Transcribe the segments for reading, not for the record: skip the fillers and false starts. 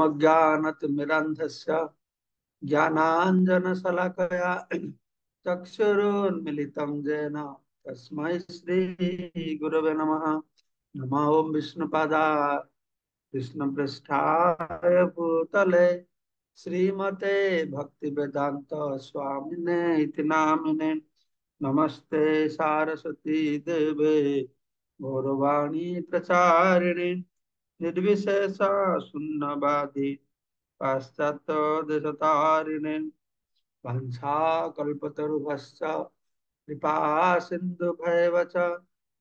ओमज्ञानतिमिरन्धस्य ज्ञानाञ्जनशलाकया चक्षुरुन्मिलितं येन तस्मै श्रीगुरवे नमः। नमः ओं विष्णुपादाय कृष्णपृष्ठाय भूतले श्रीमते भक्तिवेदांत स्वामिने इति नामिने। नमस्ते सारस्वती देवे गौरवाणी प्रचारिणे निर्विशेष शून्यवादी पाश्चात्य देशतारिणे वंशाकल्पतरुभ्यश्च कृपा सिन्धुभैव च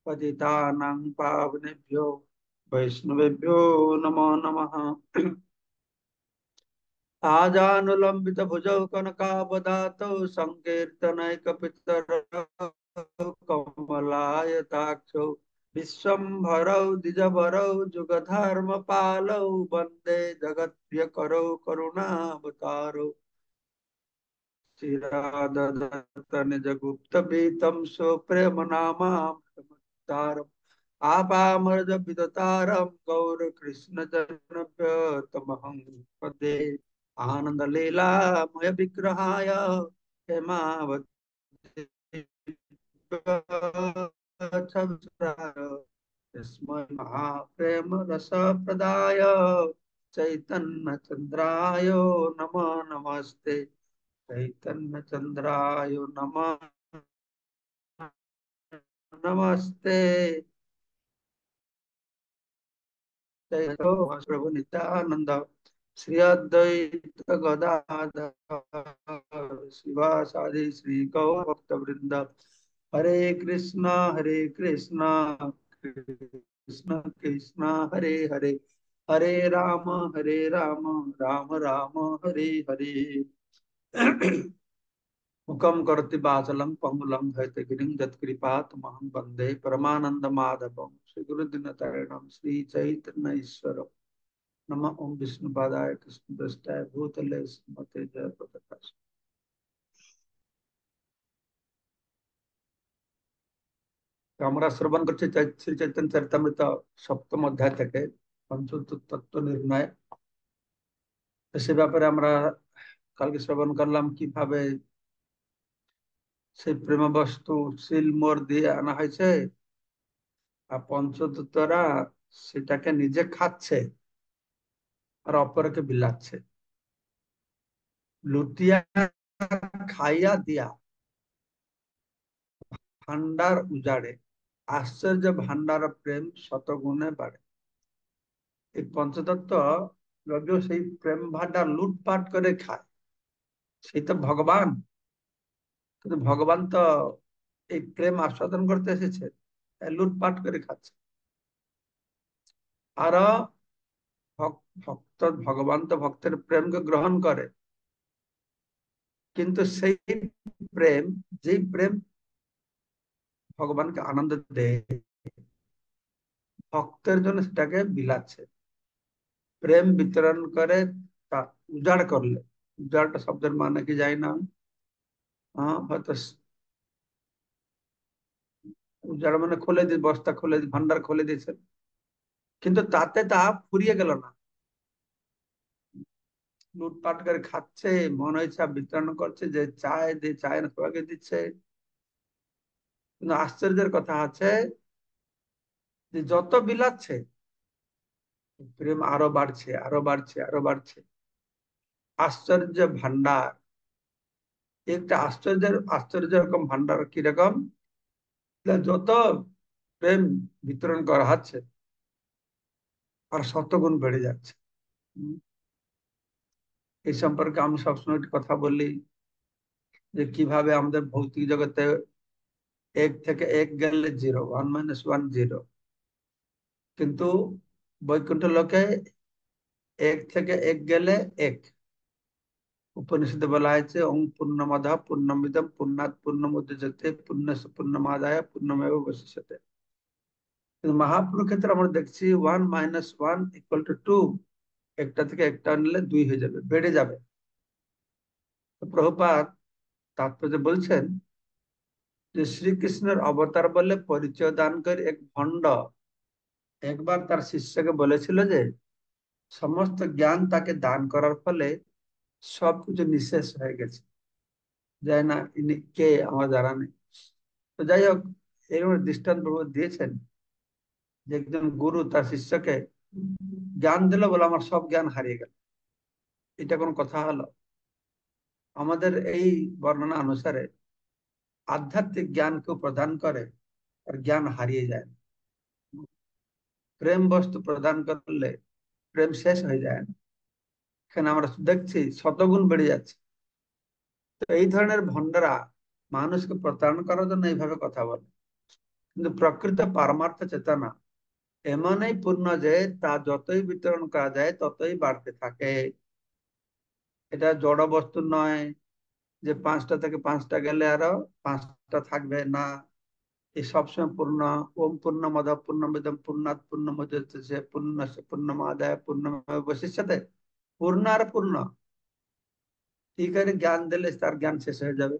पतितानां पावनेभ्यो वैष्णवेभ्यो नमो नमः। आजानुलंबित भुजौ कनकावदातौ संकीर्तनैकपितरौ कमलायताक्षौ विश्वम्भरौ द्विजवरौ जुगधर्मपालौ वन्दे जगत्प्रियकरौ करुणावतारौ चिरादत्तनिजगुप्तपीतं स्वप्रेमनामामृतम् आपामर्दविदतारं गौरकृष्णजनप्रियतमहं पदे आनन्दलीलामय विग्रहाय हेमावती तस्मै महाप्रेम रसप्रदाय चैतन्य चंद्राय नमः। नमस्ते चैतन्य चंद्राय नमः। नमस्ते प्रभु नित्यानंद श्री अद्वैत गदाधर शिवासादि श्री गौर भक्त वृंद हरे कृष्णा कृष्ण कृष्ण हरे हरे हरे राम राम राम हरे हरे। मुखम करोति वाचालं पंगुलं भयते यत्कृपातमहं वन्दे परमानन्दमाधवं श्री गुरुदिनतारिणं श्री चैतन्य ईश्वरं। नमः ओं विष्णुपादाय कृष्णप्रेष्ठाय भूतले श्रीमते जयप्रकाश। আমরা শ্রবণ করছি শ্রী চৈতন্য চরিতামৃত সপ্তম অধ্যায় থেকে পঞ্চদশ তত্ত্ব নির্ণয়। সে ব্যাপারে আমরা কালকে শ্রবণ করলাম কিভাবে সেই প্রেম বস্তু শিলমোর দিয়ে আনা হয়েছে আর পঞ্চদূতরা সেটাকে নিজে খাচ্ছে আর অপরকে বিলাচ্ছে। লুটিয়া খাইয়া দিয়া ভান্ডার উজাড়ে আশ্চর্য ভান্ডার প্রেম শতগুণে বাড়ে। এই পঞ্চতত্ত্ব যদিও সেই প্রেম ভান্ডার লুটপাট করে খায়, সেই তো ভগবান, কিন্তু ভগবান তো এই প্রেম আস্বাদন করতে এসেছে, লুটপাট করে খাচ্ছে। আর ভক্ত ভগবান তো ভক্তের প্রেমকে গ্রহণ করে, কিন্তু সেই প্রেম, যেই প্রেম ভগবানকে আনন্দ দেয়, ভক্তের জন্য সেটাকে বিলাচ্ছে। প্রেম বিতরণ করে তা উজাড় করলে, উজাড়টা শব্দের মানে কি জানি না আমি, হয়তো উজাড় মানে খুলে দিয়ে, বস্তা খুলে ভান্ডার খুলে দিয়েছেন, কিন্তু তাতে তা ফুরিয়ে গেল না। লুটপাট করে খাচ্ছে, মন ইচ্ছা বিতরণ করছে, যে চায় যে চায় না সবাইকে দিচ্ছে। কিন্তু আশ্চর্যের কথা আছে যে যত বিলাচ্ছে প্রেম আরো বাড়ছে, আরো বাড়ছে, আরো বাড়ছে। আশ্চর্য ভান্ডার, একটা আশ্চর্য রকম ভান্ডার। কিরকম? যত প্রেম বিতরণ করা হচ্ছে আর শতগুণ বেড়ে যাচ্ছে। এই সম্পর্কে আমি সবসময় একটা কথা বলি যে কিভাবে আমাদের ভৌতিক জগতে এক থেকে এক গেলে জিরো, 1 - 1 জিরো, কিন্তু বৈকুণ্ঠ লোকে এক থেকে এক গেলে এক। উপনিষদে বলা হয়েছে ওং পূর্ণমদ পূর্ণমিদম পূর্ণাৎ পূর্ণমুদচ্যতে পূর্ণস্য পূর্ণমাদায় পূর্ণমেব অবশিষ্যতে। কিন্তু মহাপ্রভুর ক্ষেত্রে আমরা দেখছি 1 - 1 = 2। একটা থেকে একটা নিলে 2 হয়ে যাবে, বেড়ে যাবে। প্রভুপাদ তাৎপর্য বলছেন যে শ্রীকৃষ্ণের অবতার বলে পরিচয় দান করে এক ভণ্ড একবার তার শিষ্যকে বলেছিল যে সমস্ত জ্ঞান তাকে দান করার ফলে সবকিছু নিঃশেষ হয়ে গেছে, যায় না ইনি কে আমার জানা নেই। তো যাই হোক, এরকম দৃষ্টান্ত প্রভু দিয়েছেন যে একজন গুরু তার শিষ্যকে জ্ঞান দিল, বলে আমার সব জ্ঞান হারিয়ে গেল। এটা কোনো কথা হলো? আমাদের এই বর্ণনা অনুসারে আধ্যাত্মিক জ্ঞান কেউ প্রদান করে আর জ্ঞান হারিয়ে যায় না। প্রেম বস্তু প্রদান করলে প্রেম শেষ হয়ে যায় না। এখানে আমরা দেখছি শতগুণ বেড়ে যাচ্ছে। তো এই ধরনের ভণ্ডরা মানুষকে প্রতারণা করার জন্য এইভাবে কথা বলে, কিন্তু প্রকৃত পারমার্থ চেতনা এমনই পূর্ণ যে তা যতই বিতরণ করা যায় ততই বাড়তে থাকে। এটা জড় বস্তু নয় যে 5টা থেকে 5টা গেলে আরো 5টা থাকবে না। এই সবসময় পূর্ণ। ওম পূর্ণমদ পূর্ণমিদম পূর্ণাৎ পূর্ণমুদচ্যতে পূর্ণস্য পূর্ণমাদায় পূর্ণমেবাবশিষ্যতে। পূর্ণ আর পূর্ণ। কি করে জ্ঞান দিলে তার জ্ঞান শেষ হয়ে যাবে?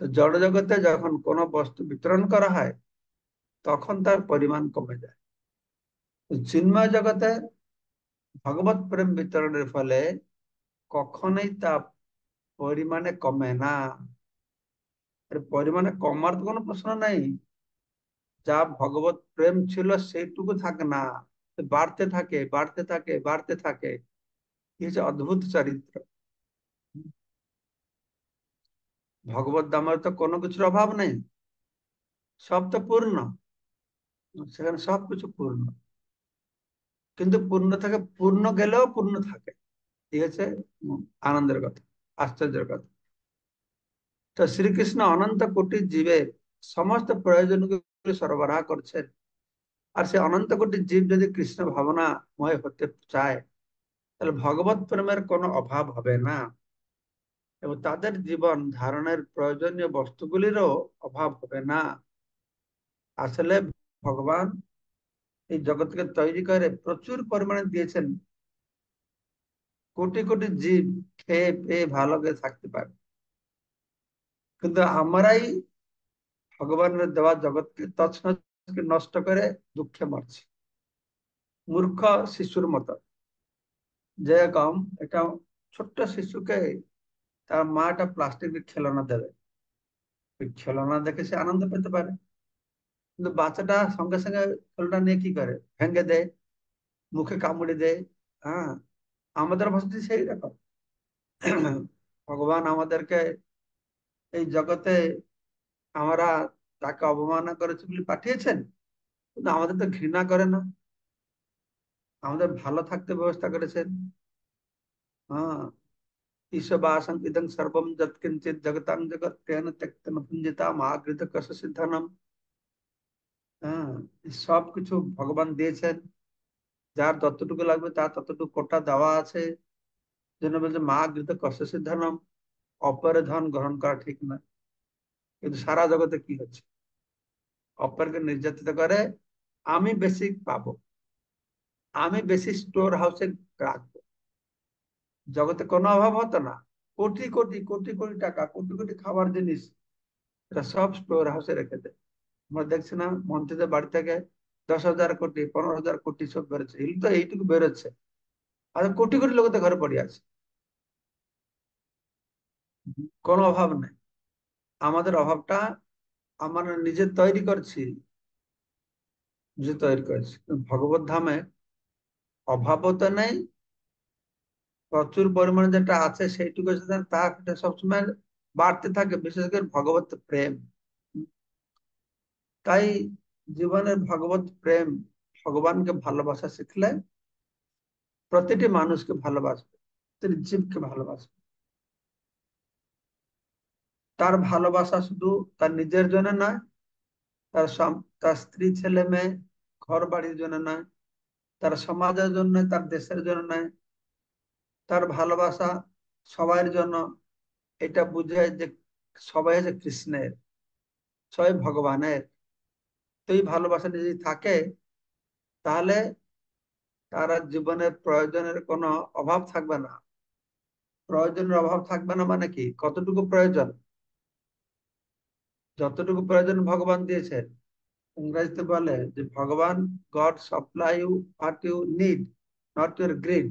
তো জড় জগতে যখন কোনো বস্তু বিতরণ করা হয় তখন তার পরিমাণ কমে যায়। তো চিন্ময় জগতে ভগবত প্রেম বিতরণের ফলে কখনোই তা পরিমাণে কমে না। এর পরিমাণে কমার তো কোনো প্রশ্ন নাই। যা ভগবত প্রেম ছিল সেইটুকু থাকে না, বাড়তে থাকে বাড়তে থাকে বাড়তে থাকে। এই হচ্ছে অদ্ভুত চরিত্র। ভগবত ধামের তো কোনো কিছুর অভাব নেই, সব তো পূর্ণ। সেখানে সবকিছু পূর্ণ, কিন্তু পূর্ণ থেকে পূর্ণ গেলেও পূর্ণ থাকে। ঠিক আছে। আনন্দের কথা, আশ্চর্যের কথা। তো শ্রীকৃষ্ণ অনন্ত কোটি জীবের সমস্ত প্রয়োজনগুলি সরবরাহ করছেন। আর সে অনন্ত কোটি জীব যদি কৃষ্ণ ভাবনাময় হতে চায় তাহলে ভগবত প্রেমের কোনো অভাব হবে না, এবং তাদের জীবন ধারণের প্রয়োজনীয় বস্তুগুলিরও অভাব হবে না। আসলে ভগবান এই জগৎকে তৈরি করে প্রচুর পরিমাণে দিয়েছেন। কোটি কোটি জীব খেয়ে পেয়ে ভালো করে থাকতে পারে, কিন্তু আমরাই ভগবানের দেওয়া জগৎকে তছনছ নষ্ট করে দুঃখে মরছি, মূর্খ শিশুর মতো। যেরকম একটা ছোট্ট শিশুকে তার মা একটা প্লাস্টিকের খেলনা দেবে, ওই খেলনা দেখে সে আনন্দ পেতে পারে, কিন্তু বাচ্চাটা সঙ্গে সঙ্গে খেলনা নিয়ে কি করে, ভেঙে দেয়, মুখে কামড়ে দেয়। হ্যাঁ, আমাদের ভাষাটি সেই রকম। ভগবান আমাদেরকে এই জগতে আমরা তাকে অবমাননা করেছি বলে পাঠিয়েছেন, কিন্তু আমাদের তো ঘৃণা করে না, আমাদের ভালো থাকতে ব্যবস্থা করেছেন। হ্যাঁ, ঈশবাসং ইদং সর্বম যৎকিঞ্চিৎ জগতাং জগৎ তেন ত্যক্তেন পুঞ্জিতা মহাকৃত কশ সিদ্ধানম। হ্যাঁ, এই সব কিছু ভগবান দিয়েছেন, যার যতটুকু লাগবে তার ততটুকু কোটা দেওয়া আছে। জন্য বলছে মা গৃত কষ্ট সিদ্ধানম, অপরের ধন গ্রহণ করা ঠিক না। কিন্তু সারা জগতে কি হচ্ছে, অপরকে নির্যাতিত করে আমি বেশি পাবো, আমি বেশি স্টোর হাউসে রাখবো। জগতে কোনো অভাব হতো না, কোটি কোটি কোটি কোটি টাকা, কোটি কোটি খাবার জিনিস, এটা সব স্টোর হাউসে রেখে দেয়। আমরা দেখছি না মন্ত্রীদের বাড়ি থেকে 10,000 কোটি 15,000 কোটি সব বেরোচ্ছে, এগুলো তো এইটুকু বেরোচ্ছে, আর কোটি কোটি লোক তো ঘরে পড়ে আছে। কোনো অভাব নেই। আমাদের অভাবটা আমরা নিজে তৈরি করছি, নিজে তৈরি করছি। ভগবত ধামে অভাবও তো নেই, প্রচুর পরিমাণে যেটা আছে সেইটুকু তা সবসময় বাড়তে থাকে, বিশেষ করে ভগবত প্রেম। তাই জীবনের ভগবত প্রেম, ভগবানকে ভালোবাসা শিখলে প্রতিটি মানুষকে ভালোবাসবে, প্রতিটি জীবকে ভালোবাসবে। তার ভালোবাসা শুধু তার নিজের জন্য নয়, তার স্ত্রী ছেলে মেয়ে ঘর বাড়ির জন্য নয়, তার সমাজের জন্য, তার দেশের জন্য নয়, তার ভালোবাসা সবার জন্য। এটা বুঝে যে সবাই হচ্ছে কৃষ্ণের, সবাই ভগবানের। তো এই ভালোবাসা যদি থাকে তাহলে তার আর জীবনের প্রয়োজনের কোনো অভাব থাকবে না। প্রয়োজনের অভাব থাকবে না মানে কি, কতটুকু প্রয়োজন, যতটুকু প্রয়োজন ভগবান দিয়েছেন। ইংরেজিতে বলে যে ভগবান, God supply you what you need, not your greed.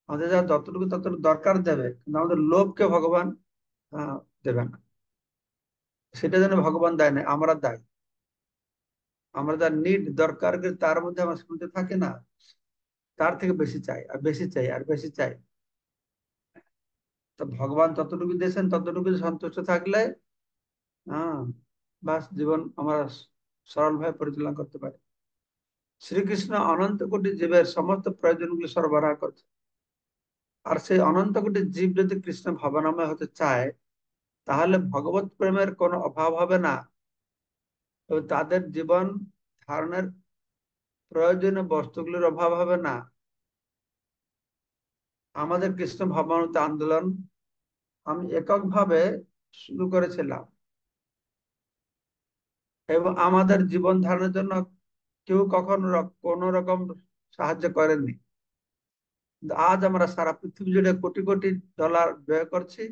আমাদের যা যতটুকু ততটুকু দরকার দেবে, কিন্তু আমাদের লোভকে ভগবান দেবে না। সেটা যেন ভগবান দেয় না, আমরা দেয়। আমরা যা নিড দরকার, তার মধ্যে আমার শুনতে থাকে না, তার থেকে বেশি চাই আর বেশি চাই আর বেশি চাই। তো ভগবান ততটুকু দিয়েছেন, ততটুকু সন্তুষ্ট থাকলে হ্যাঁ বাস জীবন আমরা সরলভাবে পরিচালনা করতে পারি। শ্রীকৃষ্ণ অনন্ত কোটি জীবের সমস্ত প্রয়োজনগুলি সরবরাহ করছে। আর সেই অনন্ত কোটি জীব যদি কৃষ্ণ ভাবনাময় হতে চায়, তাহলে ভগবত প্রেমের কোনো অভাব হবে না। তো তাদের জীবন ধারণের প্রয়োজনীয় বস্তুগুলির অভাব হবে না। আমাদের কৃষ্ণ ভাবনামৃত আন্দোলন আমি এককভাবে শুরু করেছিলাম, এবং আমাদের জীবন ধারণের জন্য কেউ কখনো কোনো রকম সাহায্য করেননি। কিন্তু আজ আমরা সারা পৃথিবী জুড়ে কোটি কোটি ডলার ব্যয় করছি,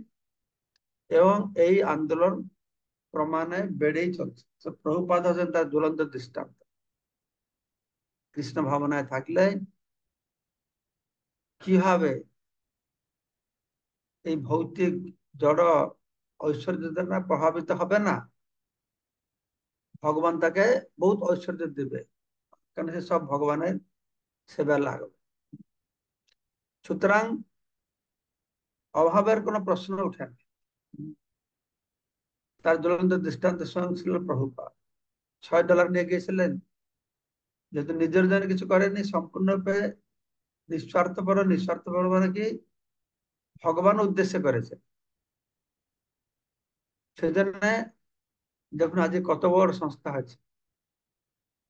এবং এই আন্দোলন প্রমাণে বেড়েই চলছে। তো প্রভুপাদ হচ্ছেন তার জ্বলন্ত দৃষ্টান্ত। কৃষ্ণ ভাবনায় থাকলে কিভাবে এই ভৌতিক জড় ঐশ্বর্য দ্বারা প্রভাবিত হবে না, ভগবান তাকে বহুত ঐশ্বর্য দেবে, কারণ সে সব ভগবানের সেবা লাগবে। সুতরাং অভাবের কোনো প্রশ্ন ওঠে না। তার জ্বলন্ত দৃষ্টান্ত স্বয়ং ছিল প্রভুপাদ। $6 নিয়ে গিয়েছিলেন, যেহেতু নিজের জন্য কিছু করেনি, সম্পূর্ণরূপে নিঃস্বার্থপর। নিঃস্বার্থপর মানে কি, ভগবান উদ্দেশ্যে করেছে। সেজন্য দেখুন আজ কত বড় সংস্থা আছে।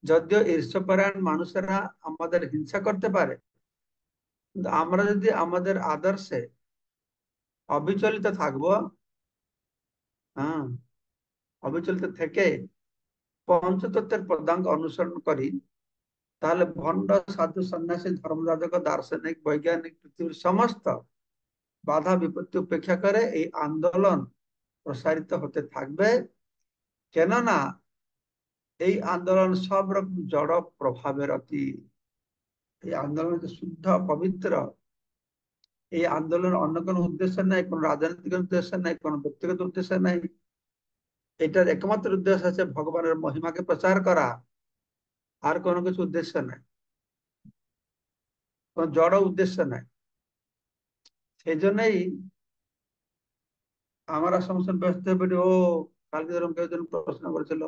যদিও ঈর্ষপরায়ণ মানুষেরা আমাদের হিংসা করতে পারে, কিন্তু আমরা যদি আমাদের আদর্শে অবিচলিত থাকবো, হ্যাঁ অবিচলিত থেকে পঞ্চতত্ত্বের পদাঙ্ক অনুসরণ করি, তাহলে ভণ্ড সাধু সন্ন্যাসী ধর্মযাজক দার্শনিক বৈজ্ঞানিক পৃথিবীর সমস্ত বাধা বিপত্তি উপেক্ষা করে এই আন্দোলন প্রসারিত হতে থাকবে। কেননা এই আন্দোলন সব রকম জড় প্রভাবের অতি। এই আন্দোলন হচ্ছে শুদ্ধ পবিত্র। এই আন্দোলনের অন্য কোনো উদ্দেশ্য নাই, কোনো রাজনৈতিক উদ্দেশ্য নাই, কোনো ব্যক্তিগত উদ্দেশ্য নাই। এটার একমাত্র উদ্দেশ্য আছে ভগবানের মহিমাকে প্রচার করা, আর কোনো কিছু উদ্দেশ্য নাই, কোন জড় উদ্দেশ্য নাই। সেই জন্যই আমরা সমস্ত ব্যস্ত হয়ে পড়ি। ও কালকে যেরকম কেউ যেন প্রশ্ন করেছিল,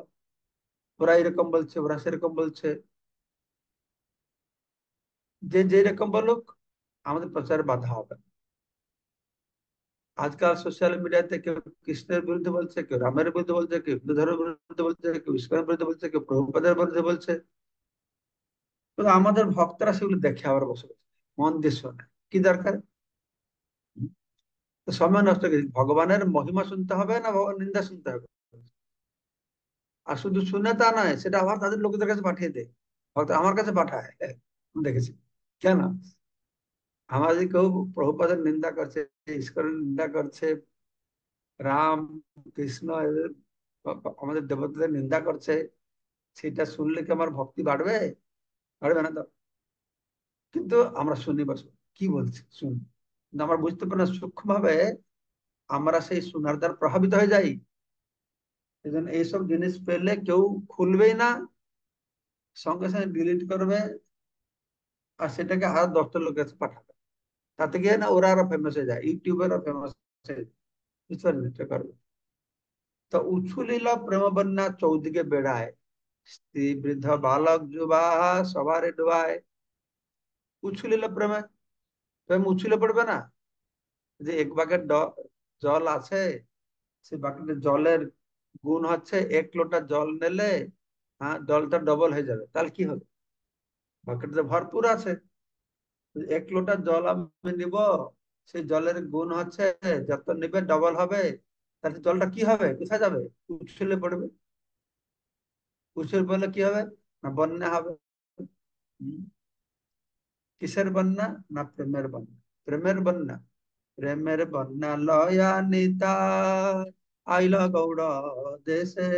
ওরা এরকম বলছে, ওরা সেরকম বলছে। যে যেরকম বলুক, আমাদের প্রচারে বাধা হবে না। আজকাল সোশ্যাল মিডিয়াতে কেউ কৃষ্ণের বিরুদ্ধে বলছে, কেউ রামের বিরুদ্ধে বলছে, কেউ হিন্দু ধর্মের বিরুদ্ধে বলছে, কেউ ইসলামের বিরুদ্ধে বলছে, কেউ প্রভুপাদের বিরুদ্ধে বলছে। তো আমাদের ভক্তরা সেগুলো দেখে আবার বসে বসে মন দিয়ে শোনে। কি দরকার? তো সময় নষ্ট করে ভগবানের মহিমা শুনতে হবে না ভগবান নিন্দা শুনতে হবে? আর শুধু শুনে তা নয়, সেটা আবার তাদের লোকদের কাছে পাঠিয়ে দেয়। ভক্ত আমার কাছে পাঠায়, আমি দেখেছি। কেন? আমার যদি কেউ প্রভুপাদের নিন্দা করছে, ঈশ্বরের নিন্দা করছে, রাম কৃষ্ণ আমাদের দেবতাদের নিন্দা করছে, সেটা শুনলে কি আমার ভক্তি বাড়বে? বাড়বে না তো। কিন্তু আমরা শুনি, বাস কি বলছে শুনি, কিন্তু আমরা বুঝতে পারি না সূক্ষ্ম ভাবে। আমরা সেই শোনার দ্বারা প্রভাবিত হয়ে যাই। এই জন্য এইসব জিনিস পেলে কেউ খুলবেই না, সঙ্গে সঙ্গে ডিলিট করবে, আর সেটাকে আর 10টা লোকের কাছে পাঠাবে। তাতে গিয়ে না ওরা আরো ফেমাস হয়ে যায়, ইউটিউবেরও ফেমাস হয়ে যায়। বুঝতে পারলেন? এটা করবে। তো উচ্ছলিল প্রেম বন্যা চৌদিকে বেড়ায়, স্ত্রী বৃদ্ধ বালক যুবা সবারে ডুবায়। উচ্ছলিল প্রেমে, প্রেম উচ্ছলে পড়বে না? যে এক বাকেট জল আছে, সেই বাকেটের জলের গুণ হচ্ছে 1 লোটা জল নিলে হ্যাঁ জলটা ডবল হয়ে যাবে, তাহলে কি হবে? বাকেটে ভরপুর আছে। 1 লোটা জল আমি নিব, সেই জলের গুণ হচ্ছে যত নিবে ডবল হবে, তাহলে জলটা কি হবে, কোথায় যাবে? উচ্ছলে পড়বে। উচ্ছলে পড়লে কি হবে? না বন্যা হবে। হুম, কিসের বন্যা? না প্রেমের বন্যা। প্রেমের বন্যা, প্রেমের বন্যা লয়া নিতা আইল গৌড় দেশে,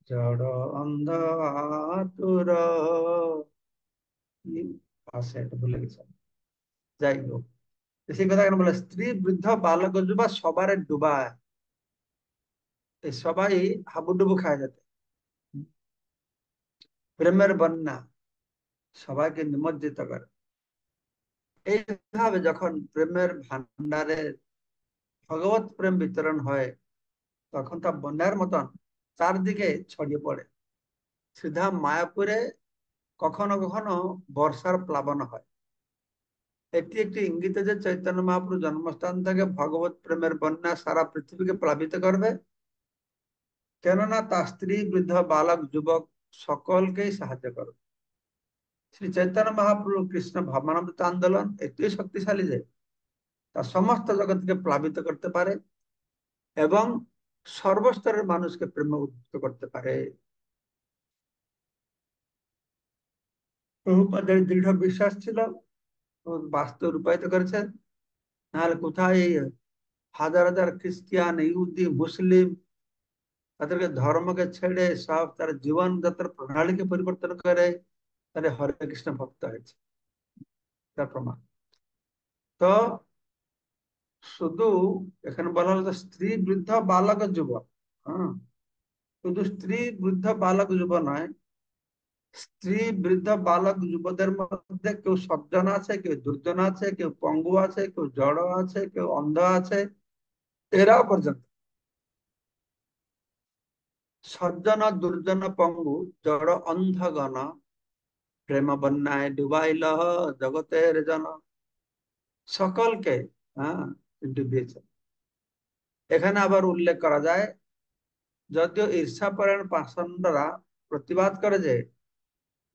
জড় অন্ধ আতুর কি ভাষা এটা ভুলে গেছে, যাই হোক। সেই কথা কেন বলে, স্ত্রী বৃদ্ধ বালক যুবা সবারে ডুবায়, এই সবাই হাবুডুবু খায় যাতে, প্রেমের বন্যা সবাইকে নিমজ্জিত করে। এইভাবে যখন প্রেমের ভান্ডারে ভগবত প্রেম বিতরণ হয়, তখন তা বন্যার মতন চারদিকে ছড়িয়ে পড়ে। সিধা মায়াপুরে কখনো কখনো বর্ষার প্লাবন হয়। এটি একটি ইঙ্গিত যে চৈতন্য মহাপ্রভু জন্মস্থান থেকে ভগবত প্রেমের বন্যা সারা পৃথিবীকে প্লাবিত করবে, কেননা তার স্ত্রী বৃদ্ধ বালক যুবক সকলকেই সাহায্য করবে। শ্রী চৈতন্য মহাপ্রভু কৃষ্ণ ভাবনামৃত আন্দোলন এতই শক্তিশালী যে তা সমস্ত জগৎকে প্লাবিত করতে পারে এবং সর্বস্তরের মানুষকে প্রেমে উদ্বুদ্ধ করতে পারে। প্রভুপাদের দৃঢ় বিশ্বাস ছিল, বাস্তব রূপায়িত করেছেন। নাহলে কোথায় এই হাজার হাজার খ্রিস্টান, ইহুদি, মুসলিম তাদেরকে ধর্মকে ছেড়ে সব তার জীবন যাত্রার প্রণালীকে পরিবর্তন করে তারা হরে কৃষ্ণ ভক্ত হয়েছে, তার প্রমাণ। তো শুধু এখানে বলা হলো স্ত্রী বৃদ্ধ বালক যুবক, হ্যাঁ, শুধু স্ত্রী বৃদ্ধ বালক যুব নয়, স্ত্রী বৃদ্ধ বালক যুবদের মধ্যে কেউ সজ্জন আছে, কেউ দুর্জন আছে, কেউ পঙ্গু আছে, কেউ জড় আছে, কেউ অন্ধ আছে, এরাও পর্যন্ত সজ্জন দুর্জন পঙ্গু জড় অন্ধগণ প্রেম বন্যায় ডুবাইল জগতের জন, সকলকে, হ্যাঁ, ডুবিয়েছে। এখানে আবার উল্লেখ করা যায়, যদিও ঈর্ষাপরায়ণ পাষণ্ডরা প্রতিবাদ করে যে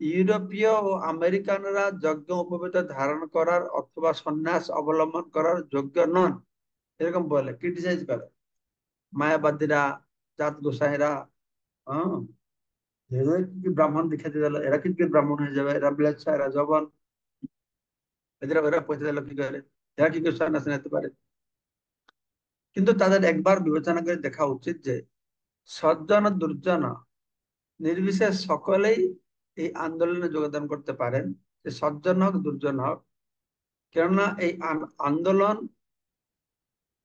ইউরোপীয় ও আমেরিকানরা যজ্ঞ উপবীত ধারণ করার অথবা সন্ন্যাস অবলম্বন করার যোগ্য নন, এরকম বলে ক্রিটিসাইজ করে মায়াবাদীরা, জাত গোসাইরা। হ্যাঁ, এরা কি ব্রাহ্মণ দেখাতে দিল, এরা কি ব্রাহ্মণ হয়ে যাবে, এরা ম্লেচ্ছা, এরা জবন, এদের ওরা পৌঁছে দিল কি করে, এরা কি করে সন্ন্যাস নিতে পারে? কিন্তু তাদের একবার বিবেচনা করে দেখা উচিত যে সজ্জন দুর্জন নির্বিশেষ সকলেই এই আন্দোলনে যোগদান করতে পারেন, যে সজ্জন হোক দুর্জন হোক। কেননা এই আন্দোলন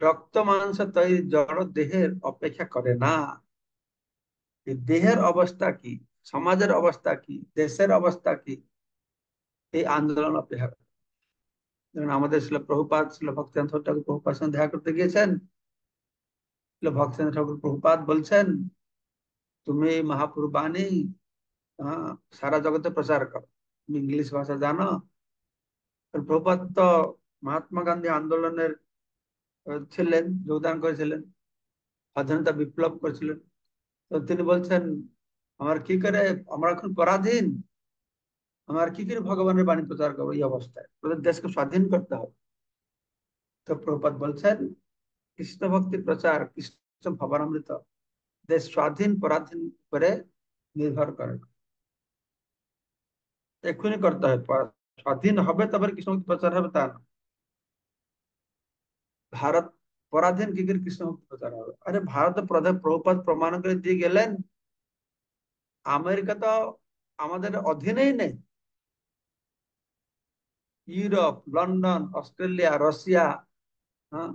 রক্ত মাংস তৈরি জড় দেহের অপেক্ষা করে না। এই দেহের অবস্থা কি, সমাজের অবস্থা কি, দেশের অবস্থা কি, এই আন্দোলন অপেক্ষা করে। যেমন আমাদের ছিল প্রভুপাদ, ছিল ভক্তেন্দ্র ঠাকুর প্রভুপাদের সঙ্গে দেখা করতে গিয়েছেন। ভক্তেন্দ্র ঠাকুর প্রভুপাদ বলছেন, তুমি মহাপুরু বাণী, হ্যাঁ, সারা জগতে প্রচার করো, তুমি ইংলিশ ভাষা জানো। প্রভুপাদ তো মহাত্মা গান্ধী আন্দোলনের ছিলেন, যোগদান করেছিলেন, স্বাধীনতা বিপ্লব করেছিলেন। তো তিনি বলছেন, আমার কি করে, আমরা এখন পরাধীন, আমার কি করে ভগবানের বাণী প্রচার করবো এই অবস্থায়, ওদের দেশকে স্বাধীন করতে হবে। তো প্রভুপাদ বলছেন, কৃষ্ণ ভক্তি প্রচার, কৃষ্ণ ভবনামৃত দেশ স্বাধীন পরাধীন করে নির্ভর করে না, এক্ষুনি করতে হবে। স্বাধীন হবে তবে কৃষ্ণ ভক্তি প্রচার হবে তা না। ভারত পরাধীন কি করে কৃষ্ণ ভক্তি প্রচার হবে? আরে ভারত প্রধান প্রভুপাদ প্রমাণ করে দিয়ে গেলেন, আমেরিকা তো আমাদের অধীনেই নেই। ইউরোপ, লন্ডন, অস্ট্রেলিয়া, রাশিয়া, হ্যাঁ,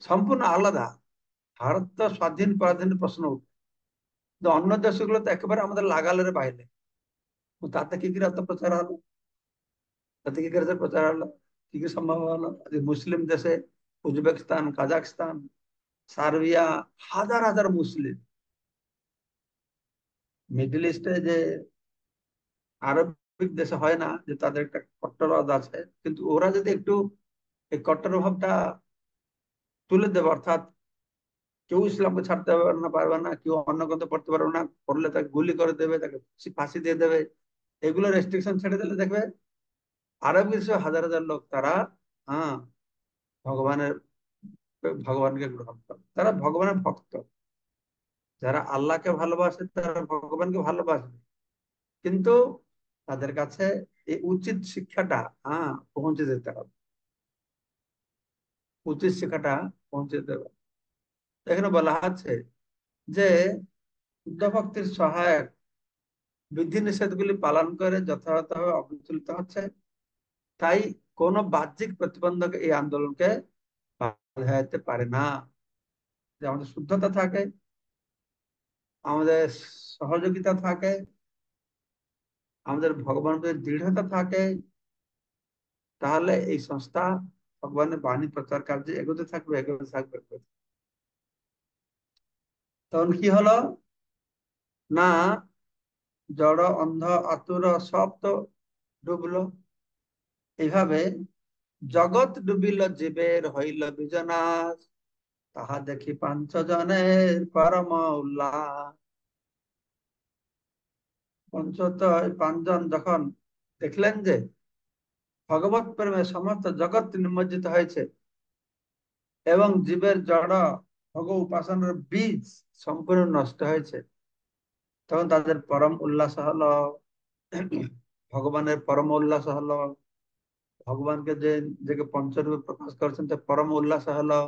সম্পূর্ণ আলাদা। ভারত তো স্বাধীন পরাধীনের প্রশ্ন উঠে, কিন্তু অন্য দেশগুলো তো একেবারে আমাদের লাগালের বাইরে। তাতে কি করে এত প্রচার হলো? তাতে কি করে প্রচার হলো? কি করে সম্ভব হলো যে মুসলিম দেশে উজবেকিস্তান, কাজাকস্তান, সার্বিয়া, হাজার হাজার মুসলিম, মিডল ইস্টে যে আরবিক দেশে হয় না যে তাদের একটা কট্টরবাদ আছে, কিন্তু ওরা যদি একটু এই কট্টর ভাবটা তুলে দেবে, অর্থাৎ কেউ ইসলামকে ছাড়তে পারবে না, কেউ অন্য কথা পড়তে পারবে না, পড়লে তাকে গুলি করে দেবে, তাকে ফাঁসি দিয়ে দেবে, এগুলো রেস্ট্রিকশন ছেড়ে দিলে দেখবে আরব বিশ্বে হাজার হাজার লোক তারা, হ্যাঁ, ভগবানের ভগবানকে গ্রহণ করে, তারা ভগবানের ভক্ত। যারা আল্লাহকে ভালোবাসে তারা ভগবানকে ভালোবাসে, কিন্তু তাদের কাছে এই উচিত শিক্ষাটা, হ্যাঁ, পৌঁছে যেতে হবে, উচিত শিক্ষাটা পৌঁছে দেবে। এখানে বলা আছে যে শুদ্ধ ভক্তির সহায়ক বিধিনিষেধগুলি পালন করে যথাযথভাবে অবিচলিত হচ্ছে, তাই কোনো বাহ্যিক প্রতিবন্ধক এই আন্দোলনকে বাধা দিতে পারে না। যে আমাদের শুদ্ধতা থাকে, আমাদের সহযোগিতা থাকে, আমাদের ভগবানের দৃঢ়তা থাকে, তাহলে এই সংস্থা ভগবানের বাণী প্রচার কার্যে এগোতে থাকবে, এগোতে থাকবে। তখন কি হলো না, জড় অন্ধ আতুর সব তো ডুবলো। এইভাবে জগৎ ডুবিল, জীবের হইল বিজনাশ, তাহা দেখি পাঞ্চজনের পরম উল্লাস। পঞ্চত এই পাঁচজন যখন দেখলেন যে ভগবত প্রেমে সমস্ত জগৎ নিমজ্জিত হয়েছে এবং জীবের জড় ভোগ উপাসনার বীজ সম্পূর্ণ নষ্ট হয়েছে, তখন তাদের পরম উল্লাস হলো, ভগবানের পরম উল্লাস হলো, ভগবানকে যে যে পঞ্চরূপে প্রকাশ করেছেন তা পরম উল্লাস হলো।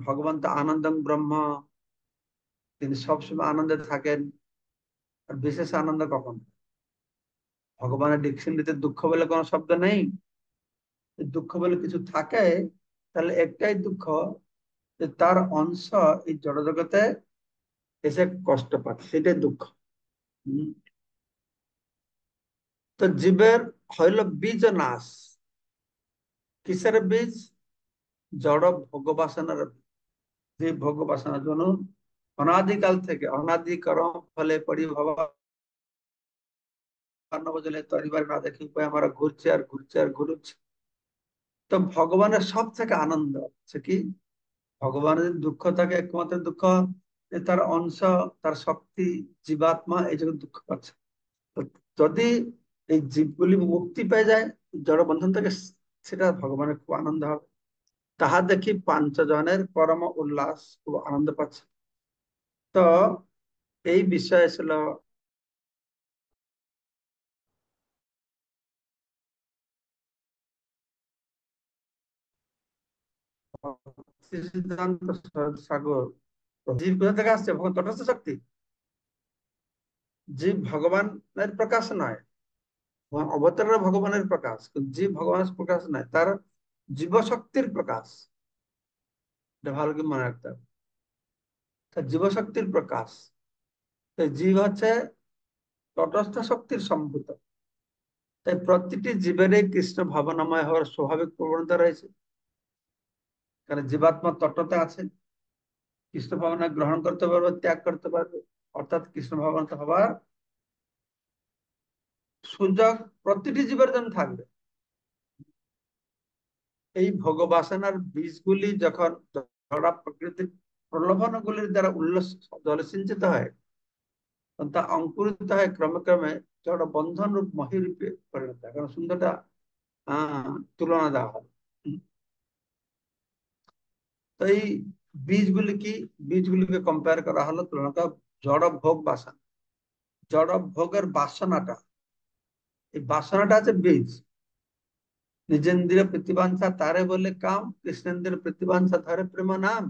ভগবান তো আনন্দং ব্রহ্ম, তিনি সবসময় আনন্দে থাকেন। আর বিশেষ আনন্দ কখন? ভগবানের ডিকশনারিতে দুঃখ বলে কোনো শব্দ নেই। দুঃখ বলে কিছু থাকে তাহলে একটাই দুঃখ, যে তার অংশ এই জড়জগতে এসে কষ্ট পাচ্ছে, সেটাই দুঃখ। হম। তো জীবের হইল বীজ নাশ। কিসের বীজ? জড় ভোগ বাসনার। যে ভোগ বাসনার জন্য অনাদিকাল থেকে অনাদি কর্ম ফলে পড়ি ভগবান বলে তরিবার না দেখি উপায় আমরা ঘুরছে আর ঘুরছে আর ঘুরছে। তো ভগবানের সব থেকে আনন্দ হচ্ছে কি, ভগবানের দুঃখ থাকে একমাত্র দুঃখ যে তার অংশ, তার শক্তি, জীবাত্মা এই জন্য দুঃখ পাচ্ছে। তো যদি এই জীবগুলি মুক্তি পেয়ে যায় জড় বন্ধন থেকে, সেটা ভগবানের খুব আনন্দ হবে। তাহা দেখি পাঞ্চজনের পরম উল্লাস, খুব আনন্দ পাচ্ছে। তো এই বিষয় ছিল সিদ্ধান্ত সাগর। জীব কোথা থেকে আসছে? তটস্থ শক্তি। জীব ভগবানের প্রকাশ নয়, অবতারের ভগবানের প্রকাশ, কিন্তু জীব ভগবানের প্রকাশ নয়, তার জীবশক্তির প্রকাশ। এটা ভালো কি মনে রাখতে হবে, তার জীবশক্তির প্রকাশ। জীব হচ্ছে তটস্থ শক্তির সম্ভূত। তাই প্রতিটি জীবেরই কৃষ্ণ ভাবনাময় হওয়ার স্বাভাবিক প্রবণতা রয়েছে, কারণ জীবাত্মা তটতে আছে, কৃষ্ণ ভাবনা গ্রহণ করতে পারবে, ত্যাগ করতে পারবে। অর্থাৎ কৃষ্ণ ভাবনা হবার সুযোগ প্রতিটি জীবের জন্য থাকবে। এই ভোগবাসনার বীজগুলি যখন ধরা প্রকৃতির প্রলোভনগুলির দ্বারা উল্লাস জলে সিঞ্চিত হয়, তখন তা অঙ্কুরিত হয় ক্রমে ক্রমে জড় বন্ধন রূপ মহিরূপে পরিণত হয়। কারণ সুন্দরটা তুলনা দেওয়া হয়। তো এই বীজগুলি কি, বীজগুলিকে কম্পেয়ার করা হলো, তুলনা করা জড় ভোগ বাসনা। জড় ভোগের বাসনাটা, এই বাসনাটা আছে বীজ। নিজেন্দ্রিয় প্রতিবাঞ্ছা তারে বলে কাম, কৃষ্ণেন্দ্রিয় প্রতিবাঞ্ছা ধরে প্রেম নাম।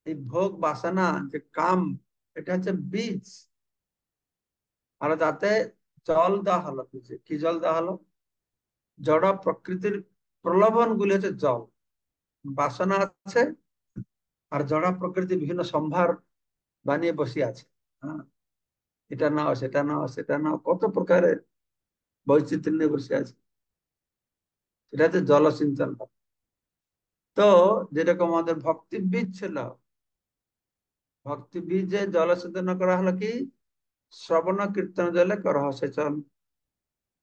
এই ভোগ বাসনা যে কাম, এটা হচ্ছে বীজ। আর যাতে জল দেওয়া হলো বীজে, কি জল দেওয়া হলো? জড় প্রকৃতির প্রলোভন গুলি হচ্ছে জল, বাসনা আছে। আর জড় প্রকৃতি বিভিন্ন সম্ভার বানিয়ে বসে আছে। হ্যাঁ, এটা নাও, সেটা নাও, সেটা নাও, কত প্রকারের বৈচিত্র্য নিয়ে বসে আছে। সেটা হচ্ছে জলসিঞ্চন। তো যেরকম আমাদের ভক্তি বীজ ছিল, ভক্তি বীজে জলসেচন করা হলো কি, শ্রবণ কীর্তন জলে করহ সেচন।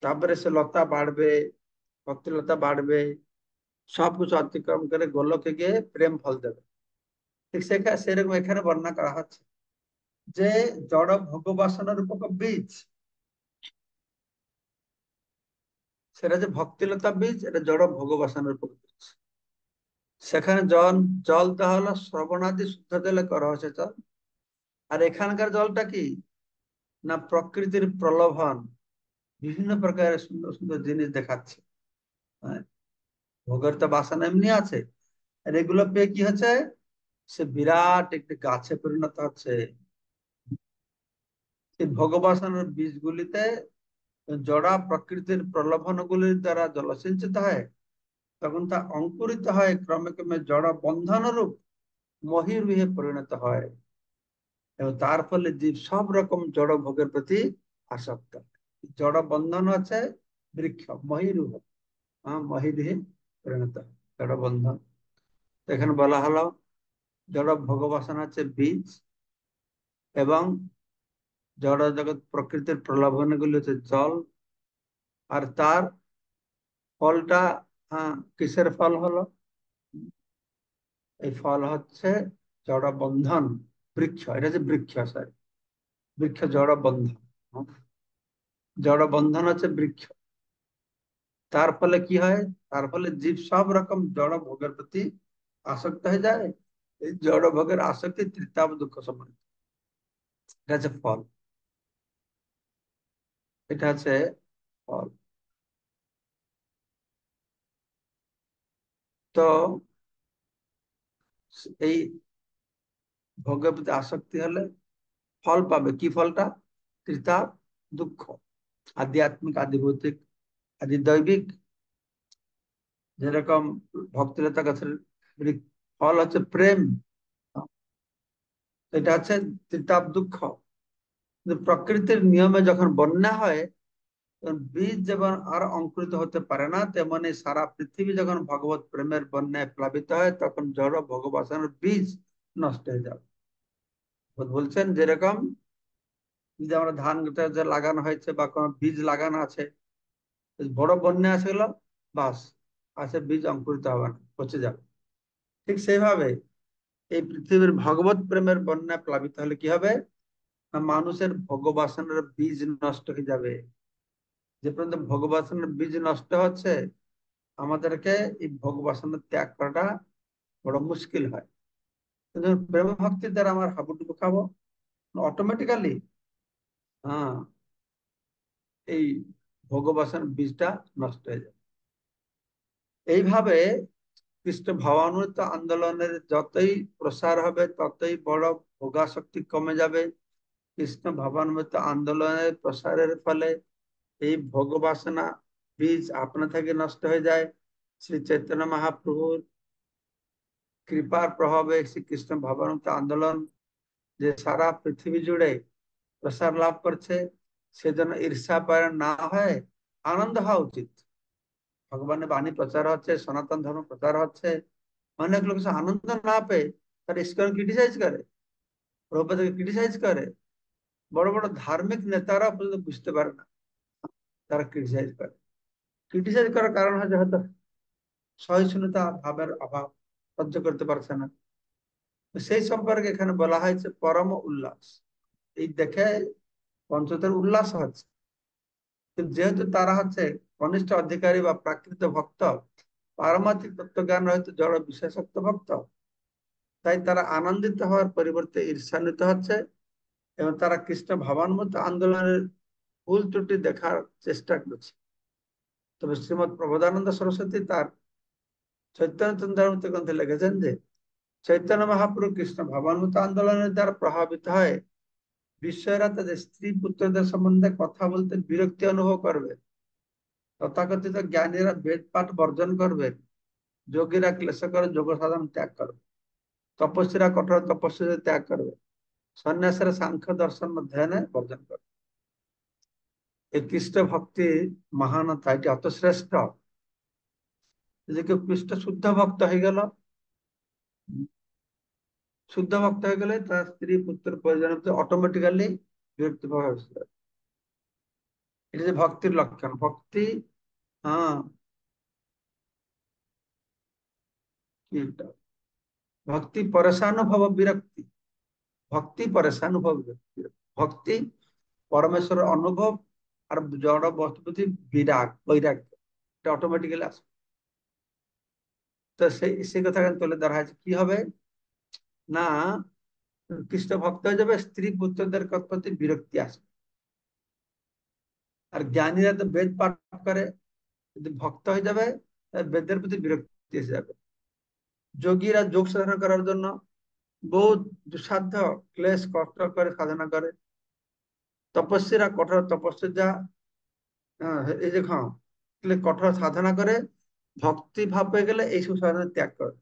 তারপরে সে লতা বাড়বে, ভক্তি লতা বাড়বে, সবকিছু অতিক্রম করে গোলকে গিয়ে প্রেম ফল দেবে। ঠিক সেরকম এখানে বর্ণনা করা হচ্ছে যে জড় ভোগ বাসনার উপর বীজ, সেটা যে ভক্তিলতা বীজ, এটা জড় ভোগ বাসনার উপর বীজ। সেখানে জল জল দেওয়া হলো শ্রবণাদি শুদ্ধ জলে করহ সেচন। আর এখানকার জলটা কি না, প্রকৃতির প্রলোভন, বিভিন্ন প্রকারের সুন্দর সুন্দর জিনিস দেখাচ্ছে। হ্যাঁ, ভোগের তো বাসনা এমনি আছে, আর এগুলো পেয়ে কি হচ্ছে, সে বিরাট একটি গাছে পরিণত হচ্ছে। এই ভোগবাসনার বীজগুলিতে জড়া প্রকৃতির প্রলোভনগুলির দ্বারা জলসিঞ্চিত হয়, তখন তা অঙ্কুরিত হয়, ক্রমে ক্রমে জড় বন্ধন রূপ মহিরূহে পরিণত হয়, এবং তার ফলে জীব সব রকম জড় ভোগের প্রতি আসক্ত হয়। জড় বন্ধন আছে বৃক্ষ মহিরূহ, মহিরূহে পরিণত হয় জড় বন্ধন। এখানে বলা হলো জড় ভোগবাসনা হচ্ছে বীজ, এবং জড় জগৎ প্রকৃতির প্রলোভনগুলি হচ্ছে জল, আর তার ফলটা কিসের ফল হলো? এই ফল হচ্ছে জড় বন্ধন, বৃক্ষ, এটা হচ্ছে বৃক্ষ, সরি বৃক্ষ জড় বন্ধন, জড় বন্ধন হচ্ছে বৃক্ষ। তার ফলে কি হয়? তার ফলে জীব সব রকম জড় ভোগের প্রতি আসক্ত হয়ে যায়। এই জড় ভোগের আসক্তি তৃতাব দুঃখ সম্বন্ধ, এটা হচ্ছে ফল, এটা হচ্ছে ফল। তো এই ভোগের প্রতি আসক্তি হলে ফল পাবে, কি ফলটা? তৃতাব দুঃখ, আধ্যাত্মিক, আদি ভৌতিক, আদি দৈবিক। যেরকম ভক্তিলতা গাছের ফল হচ্ছে প্রেম, এটা হচ্ছে তৃতাব দুঃখ। কিন্তু প্রকৃতির নিয়মে যখন বন্যা হয়, তখন বীজ যেমন আর অঙ্কুরিত হতে পারে না, তেমনি সারা পৃথিবী যখন ভগবত প্রেমের বন্যায় প্লাবিত হয়, তখন জড় ভগবাসনের বীজ নষ্ট হয়ে যাবে। বলছেন যেরকম যদি আমরা ধান যে লাগানো হয়েছে বা কোনো বীজ লাগানো আছে, বড় বন্যা আসে গেল, বাস আছে বীজ অঙ্কুরিত হবে না, পচে যাবে। ঠিক সেইভাবে এই পৃথিবীর ভগবত প্রেমের বন্যা প্লাবিত হলে কি হবে? না, মানুষের ভোগবাসনের বীজ নষ্ট হয়ে যাবে। যে পর্যন্ত ভোগবাসনের বীজ নষ্ট হচ্ছে, আমাদেরকে এই ভোগবাসনা ত্যাগ করাটা বড় মুশকিল হয়। কিন্তু প্রেম ভক্তির দ্বারা আমার হাবুডুবু খাবো, অটোমেটিক্যালি এই ভোগবাসনের বীজটা নষ্ট হয়ে যাবে। এইভাবে কৃষ্ণ ভাবামৃত আন্দোলনের যতই প্রসার হবে, ততই বড় ভোগাসক্তি কমে যাবে। কৃষ্ণ ভাবামৃত আন্দোলনের প্রসারের ফলে এই ভোগবাসনা বীজ আপনা থেকে নষ্ট হয়ে যায়। শ্রী চৈতন্য মহাপ্রভুর কৃপার প্রভাবে শ্রীকৃষ্ণ ভাবামৃত আন্দোলন যে সারা পৃথিবী জুড়ে প্রসার লাভ করছে, সেজন্য ঈর্ষা পরায়ণ না হয়ে আনন্দ হওয়া উচিত। ভগবানের বাণী প্রচার হচ্ছে, সনাতন ধর্ম প্রচার হচ্ছে, অনেক লোক আনন্দ না পেয়ে তারা ইস্কন ক্রিটিসাইজ করে, প্রভুপাদকে ক্রিটিসাইজ করে। বড় বড় ধার্মিক নেতারা পর্যন্ত বুঝতে পারে না, তারা ক্রিটিসাইজ করে। ক্রিটিসাইজ করার কারণ হচ্ছে হয়তো সহিষ্ণুতা ভাবের অভাব, সহ্য করতে পারছে না। সেই সম্পর্কে এখানে বলা হয়েছে পরম উল্লাস, এই দেখে পঞ্চতের উল্লাস হচ্ছে। কিন্তু যেহেতু তারা হচ্ছে কনিষ্ঠ অধিকারী বা প্রাকৃত ভক্ত, পারমার্থিক তত্ত্বজ্ঞান হয়তো জড় বিশেষত্ব ভক্ত, তাই তারা আনন্দিত হওয়ার পরিবর্তে ঈর্ষান্বিত হচ্ছে, এবং তারা কৃষ্ণ ভাবানুমত আন্দোলনের ভুল ত্রুটি দেখার চেষ্টা করছে। তবে শ্রীমৎ প্রবোধানন্দ সরস্বতী তার চৈতন্য চন্দ্রামৃত গ্রন্থে লিখেছেন যে চৈতন্য মহাপ্রভু কৃষ্ণ ভাবানুমত আন্দোলনের দ্বারা প্রভাবিত হয় বিশ্বরা তাদের স্ত্রী পুত্রদের সম্বন্ধে কথা বলতে বিরক্তি অনুভব করবে। তথাকথিত জ্ঞানীরা বেদ পাঠ বর্জন করবে, যোগীরা ক্লেশ করে যোগ সাধন ত্যাগ করবে, তপস্বীরা কঠোর তপস্যা ত্যাগ করবে, সন্ন্যাসীরা সাংখ্য দর্শন ধ্যানে বর্জন করবে। এই কৃষ্ণ ভক্তি মহানতা, এটি অত শ্রেষ্ঠ যে কেউ কৃষ্ণ শুদ্ধ ভক্ত হয়ে গেল, শুদ্ধ ভক্ত হয়ে গেলে তার স্ত্রী পুত্র পরিজন অটোমেটিক্যালি বিরক্তি প্রভাব আসবে। এটা যে ভক্তির লক্ষণ, ভক্তি। হ্যাঁ, কি এটা? ভক্তি পরেশানুভব বিরক্তি, ভক্তি পরেশানুভব বিরক্তি, ভক্তি পরমেশ্বরের অনুভব, আর জড় বস্তু প্রতি বিরাগ বৈরাগ্য, এটা অটোমেটিক্যালি আসবে। তো সেই কথা তুলে ধরা হয়েছে, কি হবে না, কৃষ্ণ ভক্ত হয়ে যাবে, স্ত্রী পুত্রদের প্রতি বিরক্তি আসবে। আর জ্ঞানীরা তো বেদ পাঠ করে, যদি ভক্ত হয়ে যাবে বেদের প্রতি বিরক্তি এসে যাবে। যোগীরা যোগ সাধনা করার জন্য বহু দুঃসাধ্য ক্লেশ কষ্ট করে সাধনা করে, তপস্বীরা কঠোর তপস্যা, এই যে কঠোর সাধনা করে ভক্তি ভাব পেয়ে গেলে এইসব সাধনা ত্যাগ করে।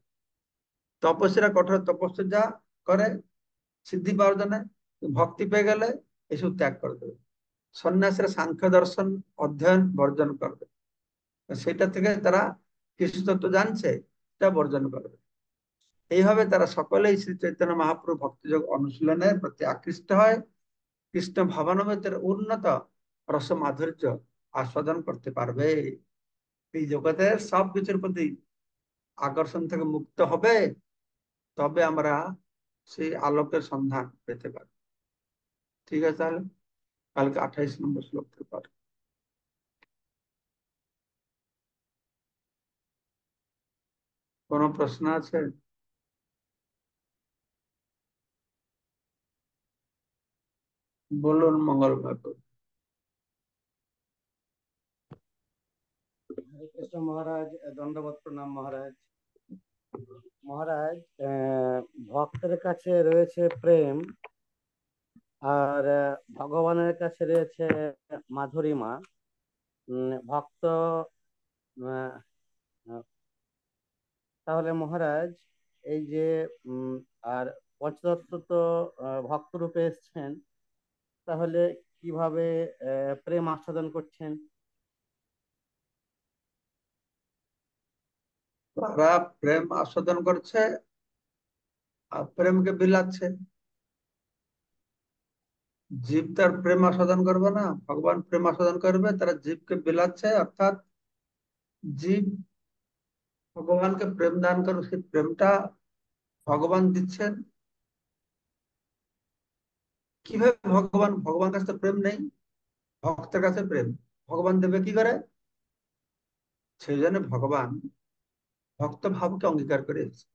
তপস্বীরা কঠোর তপস্যা করে সিদ্ধি পাওয়ার জন্য, ভক্তি পেয়ে গেলে এসব ত্যাগ করে দেবে। সন্ন্যাসীরা সাংখ্য দর্শন অধ্যয়ন বর্জন করবে, সেটা থেকে তারা কৃষ্ণ তত্ত্ব জানছে, এটা বর্জন করবে। এইভাবে তারা সকলেই শ্রী চৈতন্য মহাপ্রভু ভক্তিযোগ অনুশীলনের প্রতি আকৃষ্ট হয়, কৃষ্ণ ভাবানুভূতির উন্নত রস মাধুর্য আস্বাদন করতে পারবে। এই জগতের সব কিছুর প্রতি আকর্ষণ থেকে মুক্ত হবে, তবে আমরা সেই আলোকের সন্ধান পেতে পারি। ঠিক আছে, তাহলে কালকে 28 নম্বর শ্লোক থেকে পাঠ। কোনো প্রশ্ন আছে? বলুন, মঙ্গলবার। হরে কৃষ্ণ মহারাজ, দণ্ডবত প্রণাম মহারাজ। মহারাজ, ভক্তের কাছে রয়েছে প্রেম, আর ভগবানের কাছে রয়েছে মাধুরিমা। ভক্ত আহ, আহ, তাহলে মহারাজ, এই যে উম, আর পঞ্চতত্ত্ব তো ভক্ত রূপে এসছেন, তাহলে কিভাবে প্রেম আস্বাদন করছেন? তারা প্রেম আস্বাদন করছে আর প্রেমকে বিলাচ্ছে। জীব তার প্রেম আস্বাদন করবে না, ভগবান প্রেম আস্বাদন করবে, তারা জীবকে বিলাচ্ছে। অর্থাৎ জীব ভগবানকে প্রেম দান করবে, সেই প্রেমটা ভগবান দিচ্ছেন। কিভাবে ভগবান, ভগবান কাছে তো প্রেম নেই, ভক্তের কাছে প্রেম ভগবান দেবে কি করে? সেই জন্য ভগবান ভক্ত ভাবকে অঙ্গীকার করে এসেছে,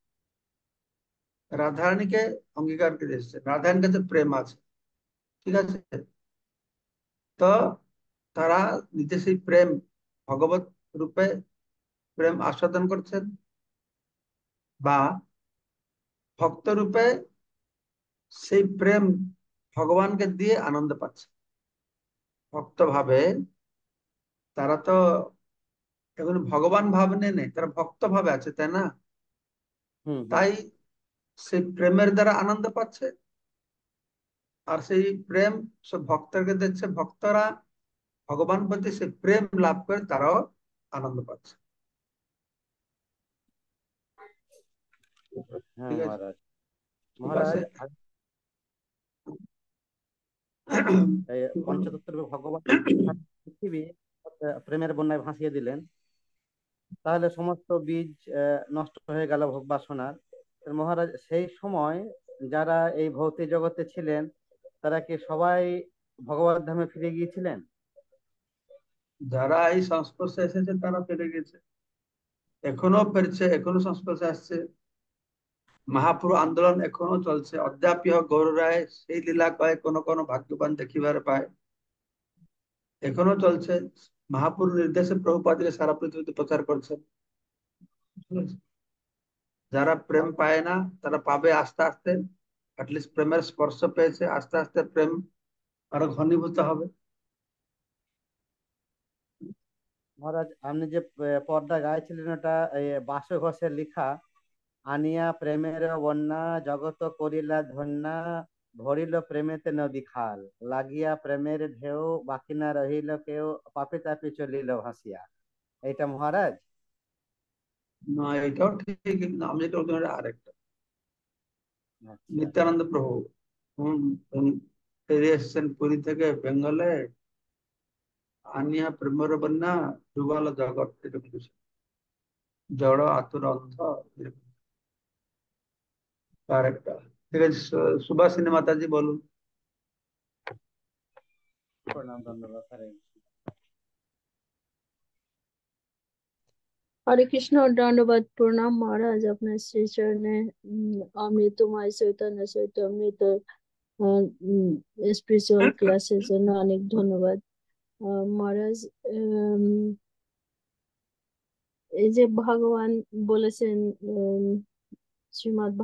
রাধারানীকে অঙ্গীকার করে এসেছে, রাধারানীর কাছে প্রেম আছে। ঠিক আছে, তো তারা নিজে সেই প্রেম ভগবত রূপে প্রেম আস্বাদন করছেন, বা ভক্ত রূপে সেই প্রেম ভগবানকে দিয়ে আনন্দ পাচ্ছে। ভক্ত ভাবে, তারা তো এখন ভগবান ভাব নেই, তারা ভক্ত ভাবে আছে, তাই না? হুম, হুম। তাই সেই প্রেমের দ্বারা আনন্দ পাচ্ছে, আর সেই প্রেম সব ভক্তকে দিচ্ছে, ভক্তরা ভগবান প্রতি সেই প্রেম লাভ করে তারাও আনন্দ পাচ্ছে। হ্যাঁ ঠিক আছে, মহারাজ। ঠিক আছে। মহারাজ, এই পঞ্চতত্ত্বের ভগবান পৃথিবী প্রেমের বন্যায় ভাসিয়ে দিলেন, তাহলে সমস্ত বীজ নষ্ট হয়ে গেল ভোগ বাসনার। তো মহারাজ, সেই সময় যারা এই ভৌতিক জগতে ছিলেন, তারা কি সবাই ভগবত ধামে ফিরে গিয়েছিলেন? যারা এই সংস্পর্শে এসেছে তারা ফিরে গেছে, এখনো ফিরছে, এখনো সংস্পর্শে আসছে। মহাপুরু আন্দোলন এখনো চলছে, অদ্যাপিহ গৌর রায় সেই লীলা কয় কোন কোন ভাগ্যবান দেখিবার পায়, এখনো চলছে। মহাপুরু নির্দেশে প্রভুপাদের সারা পৃথিবীতে প্রচার করছেন। যারা প্রেম পায় না তারা পাবে আস্তে আস্তে, অ্যাটলিস্ট প্রেমের স্পর্শ পেয়েছে, আস্তে আস্তে প্রেম আরো ঘনীভূত হবে। মহারাজ, আপনি যে পর্দা গাইছিলেন, ওটা বাসু ঘোষের লেখা। আনিয়া প্রেমের বন্যা জগত করিলা ধন্যা, ভরিল প্রেমেতে নদী খাল, লাগিয়া প্রেমের ঢেউ বাকি না রহিল কেউ, পাপে তাপে চলিল ভাসিয়া। এইটা মহারাজ? না, এটাও ঠিক, কিন্তু আমি যেটা বলছিলাম এটা আরেকটা। আচ্ছা। নিত্যানন্দ প্রভু হম হম, ফিরে এসছেন পুরী থেকে বেঙ্গলে, আনিয়া প্রেমের বন্যা ডুবালো জগৎ, এরকম কিছু, জড় আতুর অন্ধ, এরকম আরেকটা। ঠিক আছে, সুভাষিনী মাতাজি বলুন। প্রণাম, ধন্যবাদ। হরে হরে কৃষ্ণ, দণ্ডবাদ প্রণাম মহারাজ, আপনার শ্রী চরণে অমৃতময় চৈতন্য চৈতামৃত স্পিরিচুয়াল ক্লাসের জন্য অনেক ধন্যবাদ। মহারাজ, উম, এই যে ভগবান বলেছেন শ্রীমদ্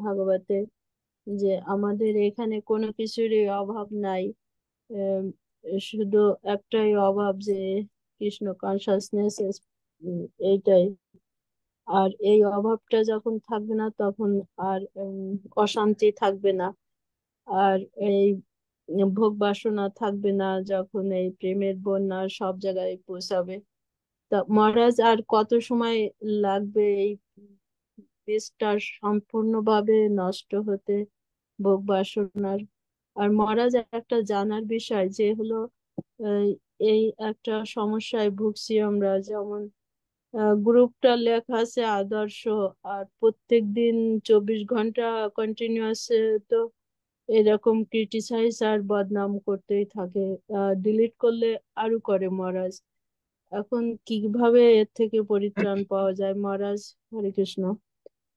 ভাগবতে যে আমাদের এখানে কোনো কিছুরই অভাব নাই, আহ, শুধু একটাই অভাব যে কৃষ্ণ কনসাসনেস, এইটাই। আর এই অভাবটা যখন থাকবে না তখন আর অশান্তি থাকবে না, আর এই ভোগ বাসনা থাকবে না, যখন এই প্রেমের বন্যা সব জায়গায় পৌঁছাবে। তা মহারাজ আর কত সময় লাগবে এই বীজটা সম্পূর্ণভাবে নষ্ট হতে, ভোগ বাসনার? আর মহারাজ একটা জানার বিষয় যে হলো, আহ, এই একটা সমস্যায় ভুগছি আমরা। যেমন গ্রুপটা লেখা আছে আদর্শ, আর প্রত্যেক দিন 24 ঘন্টা কন্টিনিউয়াস তো এরকম ক্রিটিসাইজ আর বদনাম করতেই থাকে। ডিলিট করলে আরো করে মহারাজ। এখন কিভাবে এর থেকে পরিত্রাণ পাওয়া যায় মহারাজ? হরে কৃষ্ণ।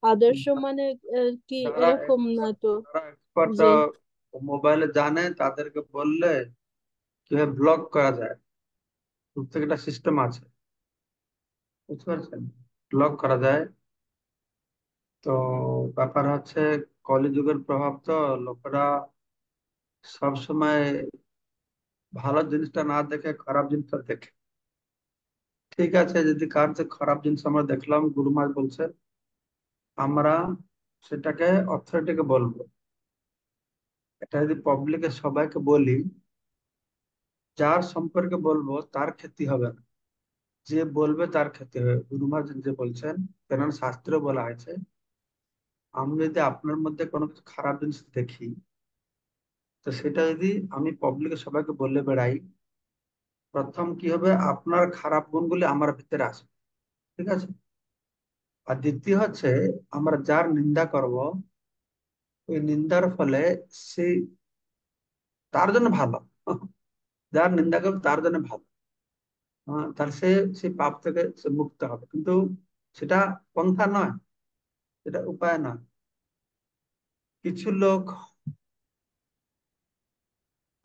আদর্শ মানে কি যারা এরকম না তো এক্সপার্ট যে? মোবাইলে জানে তাদেরকে বললে কিভাবে ব্লক করা যায়, প্রত্যেকটা সিস্টেম আছে, বুঝতে পারছেন? ব্লক করা যায়। তো ব্যাপার হচ্ছে কলিযুগের প্রভাব, তো লোকেরা সবসময় ভালো জিনিসটা না দেখে খারাপ জিনিসটা দেখে। ঠিক আছে, যদি কার যে খারাপ জিনিস আমরা দেখলাম, গুরু মহারাজ বলছে আমরা সেটাকে অথরিটিকে বলবো। এটা যদি পাবলিকে সবাইকে বলি, যার সম্পর্কে বলবো তার ক্ষতি হবে না, যে বলবে তার ক্ষতি হবে। গুরু মহারাজ যে বলছেন, কেন শাস্ত্রে বলা হয়েছে, আমি যদি আপনার মধ্যে কোনো কিছু খারাপ জিনিস দেখি, তো সেটা যদি আমি পাবলিকে সবাইকে বলে বেড়াই, প্রথম কি হবে, আপনার খারাপ গুণগুলি আমার ভিতরে আসবে। ঠিক আছে? আর দ্বিতীয় হচ্ছে, আমরা যার নিন্দা করব, ওই নিন্দার ফলে সেই তার জন্য ভালো। যার নিন্দা করবে তার জন্য ভালো। তার সেই পাপ থেকে সে মুক্ত হবে। কিন্তু সেটা পন্থা নয়, সেটা উপায় নয়। কিছু লোক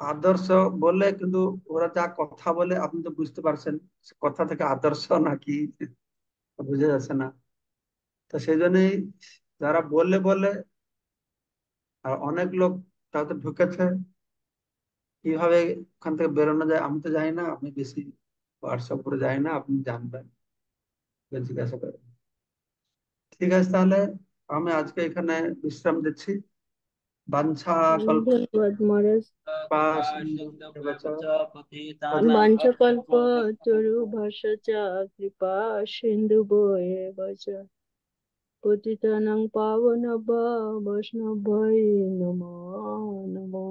আদর্শ বলে, কিন্তু ওরা যা কথা বলে আপনি তো বুঝতে পারছেন সে কথা থেকে আদর্শ নাকি বুঝে যাচ্ছে না। তো সেই জন্যই যারা বললে বলে, আর অনেক লোক তাতে ঢুকেছে। কিভাবে ওখান থেকে বেরোনো যায় আমি তো জানি না, আমি বেশি হোয়াটসঅ্যাপ করে যাই না, আপনি জানবেন, জিজ্ঞাসা করেন। ঠিক আছে, তাহলে আমি আজকে এখানে বিশ্রাম দিচ্ছি। বাঞ্ছা কল্প ধন্যবাদ মহারাজ। সিন্ধু বাঞ্ছকল্প তরু ভাষা কৃপা সিন্ধু বয়ে বচ পতিতানাং পাবনভ্য বৈষ্ণবায় নমো নমো।